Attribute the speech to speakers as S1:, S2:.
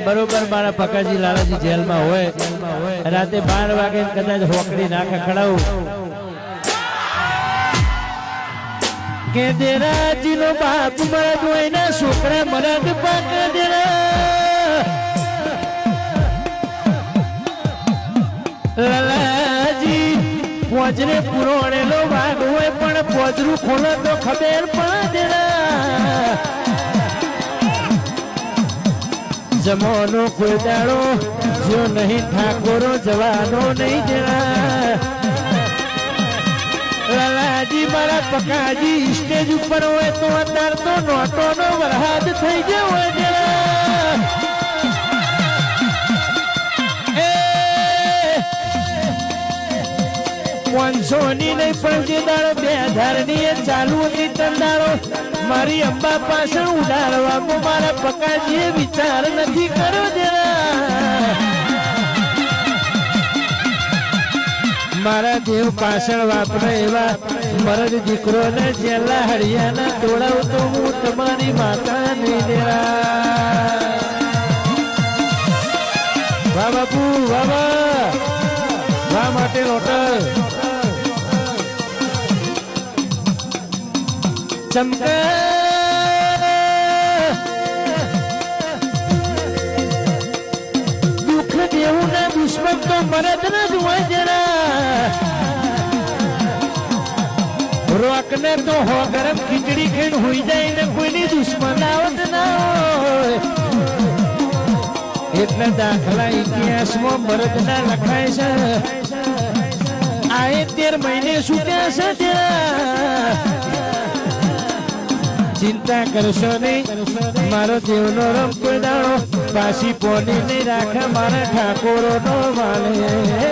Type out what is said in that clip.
S1: बरोबर मारा पकाजी लालाजी जेल में होए राते 12 वागे कदाच होकड़ी ना खखड़ाऊ के देरा जीनो बाप मरद होय ना छोकरा मरद पाक देरा लालाजी पोजरे पुरोणेलो वाग होय पण पोजरू खोलो तो खबर पड़ देरा जमानो कोई दाड़ो जो नहीं ठाकोरो जवानो नहीं जरा लालाजी मारा पकाजी स्टेज ऊपर होए तो अंदर तो नोटो नो वरहाद થઈ ગયો જરા पंचोनी नहीं पण जे दाड़ो 2000 ની ચાલુ હતી તંદાળો મારી અંબા પાછળ ઉડાડવા મારા પકાજીએ વિચાર નથી કર્યો જરા મારા દેવ પાછળ વાપરે એવા મરદ દીકરોને જેલા હળિયાના તોડાવ તો હું તમારી માતા નહીં દેરા વાહ બાપુ વાહ વાહ માટે હોટલ चमका दुख देऊ ना दुश्मन तो मरद न जुआ जरा रोक ने तो हो गरम खिचड़ी खेड़ हुई जाए न कोई नहीं दुश्मन आवत ना इतना दाखला इतिहास में मरद ना लखाए से आए 13 महीने सूत्या से चिंता करशो नहीं मारो देवनो रम कोई दाड़ो पासी पोनी नहीं राखा मारा ठाकोरो नो माले